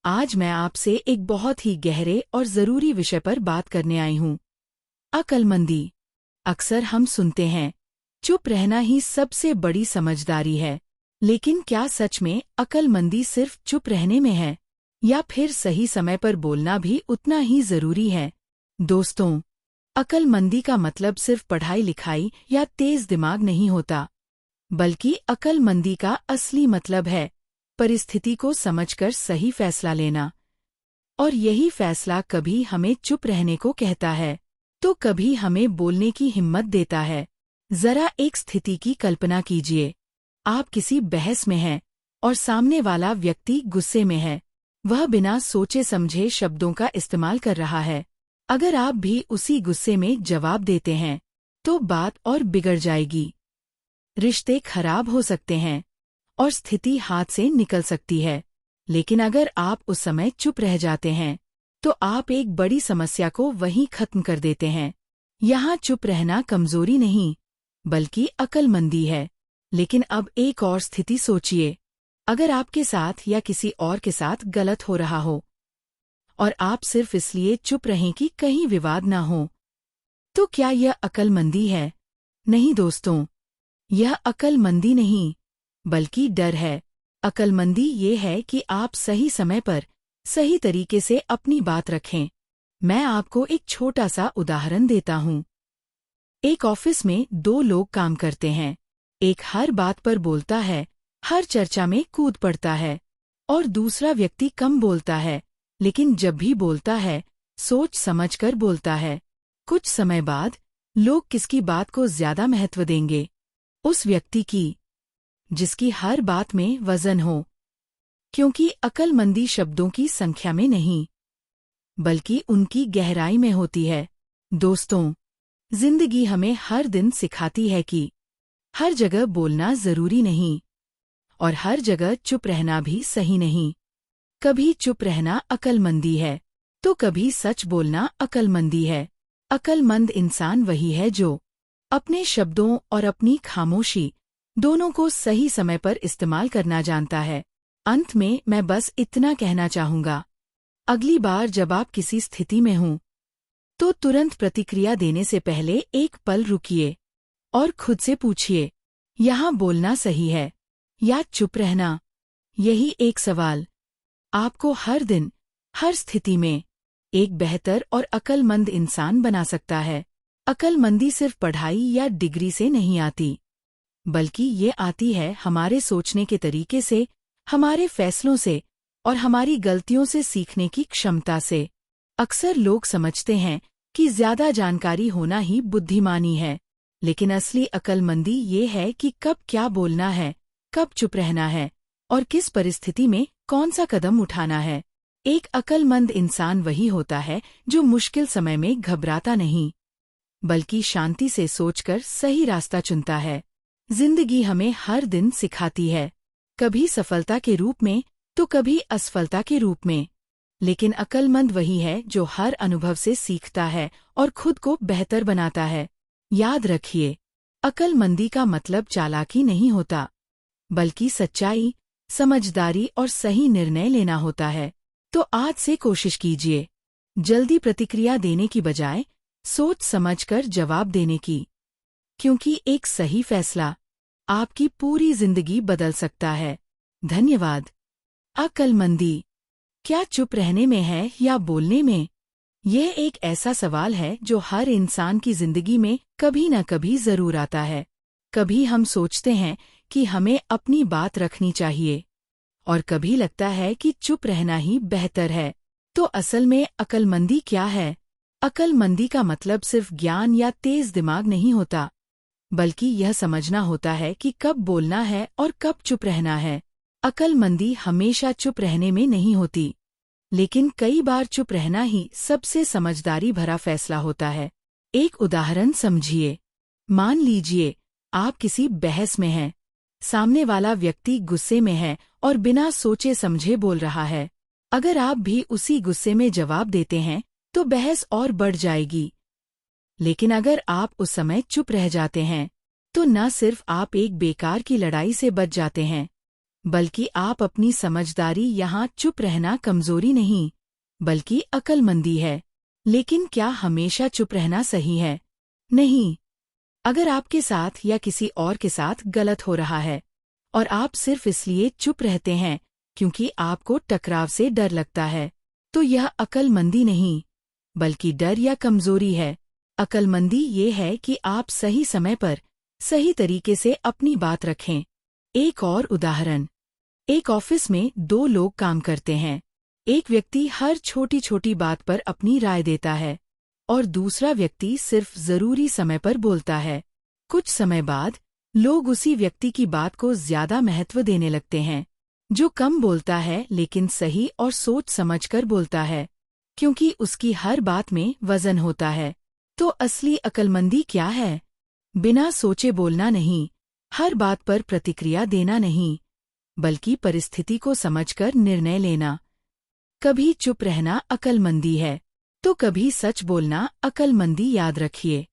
आज मैं आपसे एक बहुत ही गहरे और ज़रूरी विषय पर बात करने आई हूँ। अक्लमंदी। अक्सर हम सुनते हैं, चुप रहना ही सबसे बड़ी समझदारी है। लेकिन क्या सच में अक्लमंदी सिर्फ चुप रहने में है? या फिर सही समय पर बोलना भी उतना ही ज़रूरी है? दोस्तों, अक्लमंदी का मतलब सिर्फ पढ़ाई लिखाई या तेज दिमाग नहीं होता, बल्कि अक्लमंदी का असली मतलब है परिस्थिति को समझकर सही फैसला लेना। और यही फैसला कभी हमें चुप रहने को कहता है, तो कभी हमें बोलने की हिम्मत देता है। जरा एक स्थिति की कल्पना कीजिए। आप किसी बहस में हैं और सामने वाला व्यक्ति गुस्से में है। वह बिना सोचे समझे शब्दों का इस्तेमाल कर रहा है। अगर आप भी उसी गुस्से में जवाब देते हैं, तो बात और बिगड़ जाएगी। रिश्ते खराब हो सकते हैं और स्थिति हाथ से निकल सकती है। लेकिन अगर आप उस समय चुप रह जाते हैं, तो आप एक बड़ी समस्या को वहीं खत्म कर देते हैं। यहाँ चुप रहना कमजोरी नहीं, बल्कि अक्लमंदी है। लेकिन अब एक और स्थिति सोचिए। अगर आपके साथ या किसी और के साथ गलत हो रहा हो और आप सिर्फ इसलिए चुप रहें कि कहीं विवाद ना हो, तो क्या यह अक्लमंदी है? नहीं दोस्तों, यह अक्लमंदी नहीं, बल्कि डर है। अक्लमंदी ये है कि आप सही समय पर सही तरीके से अपनी बात रखें। मैं आपको एक छोटा सा उदाहरण देता हूँ। एक ऑफिस में दो लोग काम करते हैं। एक हर बात पर बोलता है, हर चर्चा में कूद पड़ता है, और दूसरा व्यक्ति कम बोलता है, लेकिन जब भी बोलता है, सोच समझकर बोलता है। कुछ समय बाद लोग किसकी बात को ज्यादा महत्व देंगे? उस व्यक्ति की, जिसकी हर बात में वजन हो। क्योंकि अक्लमंदी शब्दों की संख्या में नहीं, बल्कि उनकी गहराई में होती है। दोस्तों, जिंदगी हमें हर दिन सिखाती है कि हर जगह बोलना जरूरी नहीं, और हर जगह चुप रहना भी सही नहीं। कभी चुप रहना अक्लमंदी है, तो कभी सच बोलना अक्लमंदी है। अक्लमंद इंसान वही है जो अपने शब्दों और अपनी खामोशी दोनों को सही समय पर इस्तेमाल करना जानता है। अंत में मैं बस इतना कहना चाहूँगा, अगली बार जब आप किसी स्थिति में हों, तो तुरंत प्रतिक्रिया देने से पहले एक पल रुकिए और खुद से पूछिए, यहाँ बोलना सही है या चुप रहना? यही एक सवाल आपको हर दिन, हर स्थिति में एक बेहतर और अक्लमंद इंसान बना सकता है। अक्लमंदी सिर्फ पढ़ाई या डिग्री से नहीं आती, बल्कि ये आती है हमारे सोचने के तरीके से, हमारे फैसलों से और हमारी गलतियों से सीखने की क्षमता से। अक्सर लोग समझते हैं कि ज्यादा जानकारी होना ही बुद्धिमानी है, लेकिन असली अक्लमंदी ये है कि कब क्या बोलना है, कब चुप रहना है और किस परिस्थिति में कौन सा कदम उठाना है। एक अक्लमंद इंसान वही होता है जो मुश्किल समय में घबराता नहीं, बल्कि शांति से सोचकर सही रास्ता चुनता है। जिंदगी हमें हर दिन सिखाती है, कभी सफलता के रूप में तो कभी असफलता के रूप में। लेकिन अक्लमंद वही है जो हर अनुभव से सीखता है और खुद को बेहतर बनाता है। याद रखिए, अक्लमंदी का मतलब चालाकी नहीं होता, बल्कि सच्चाई, समझदारी और सही निर्णय लेना होता है। तो आज से कोशिश कीजिए, जल्दी प्रतिक्रिया देने की बजाय सोच समझकर जवाब देने की, क्योंकि एक सही फैसला आपकी पूरी जिंदगी बदल सकता है। धन्यवाद। अक्लमंदी क्या चुप रहने में है या बोलने में? यह एक ऐसा सवाल है जो हर इंसान की जिंदगी में कभी न कभी जरूर आता है। कभी हम सोचते हैं कि हमें अपनी बात रखनी चाहिए, और कभी लगता है कि चुप रहना ही बेहतर है। तो असल में अक्लमंदी क्या है? अक्लमंदी का मतलब सिर्फ ज्ञान या तेज दिमाग नहीं होता, बल्कि यह समझना होता है कि कब बोलना है और कब चुप रहना है। अक्लमंदी हमेशा चुप रहने में नहीं होती, लेकिन कई बार चुप रहना ही सबसे समझदारी भरा फैसला होता है। एक उदाहरण समझिए। मान लीजिए आप किसी बहस में हैं, सामने वाला व्यक्ति गुस्से में है और बिना सोचे समझे बोल रहा है। अगर आप भी उसी गुस्से में जवाब देते हैं, तो बहस और बढ़ जाएगी। लेकिन अगर आप उस समय चुप रह जाते हैं, तो न सिर्फ आप एक बेकार की लड़ाई से बच जाते हैं, बल्कि आप अपनी समझदारी यहाँ चुप रहना कमजोरी नहीं, बल्कि अक्लमंदी है। लेकिन क्या हमेशा चुप रहना सही है? नहीं। अगर आपके साथ या किसी और के साथ गलत हो रहा है और आप सिर्फ इसलिए चुप रहते हैं क्योंकि आपको टकराव से डर लगता है, तो यह अक्लमंदी नहीं, बल्कि डर या कमजोरी है। अक्लमंदी ये है कि आप सही समय पर सही तरीके से अपनी बात रखें। एक और उदाहरण। एक ऑफिस में दो लोग काम करते हैं। एक व्यक्ति हर छोटी छोटी बात पर अपनी राय देता है और दूसरा व्यक्ति सिर्फ जरूरी समय पर बोलता है। कुछ समय बाद लोग उसी व्यक्ति की बात को ज्यादा महत्व देने लगते हैं, जो कम बोलता है लेकिन सही और सोच समझकर बोलता है, क्योंकि उसकी हर बात में वजन होता है। तो असली अक्लमंदी क्या है? बिना सोचे बोलना नहीं, हर बात पर प्रतिक्रिया देना नहीं, बल्कि परिस्थिति को समझकर निर्णय लेना। कभी चुप रहना अक्लमंदी है, तो कभी सच बोलना अक्लमंदी। याद रखिए,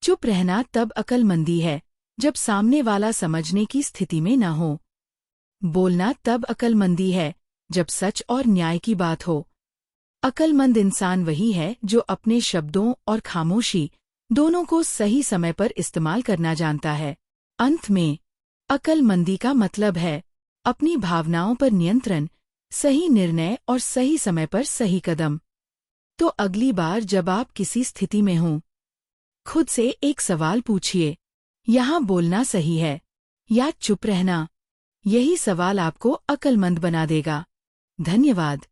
चुप रहना तब अक्लमंदी है जब सामने वाला समझने की स्थिति में न हो। बोलना तब अक्लमंदी है जब सच और न्याय की बात हो। अक्लमंद इंसान वही है जो अपने शब्दों और खामोशी दोनों को सही समय पर इस्तेमाल करना जानता है। अंत में, अक्लमंदी का मतलब है अपनी भावनाओं पर नियंत्रण, सही निर्णय और सही समय पर सही कदम। तो अगली बार जब आप किसी स्थिति में हों, खुद से एक सवाल पूछिए, यहाँ बोलना सही है या चुप रहना? यही सवाल आपको अक्लमंद बना देगा। धन्यवाद।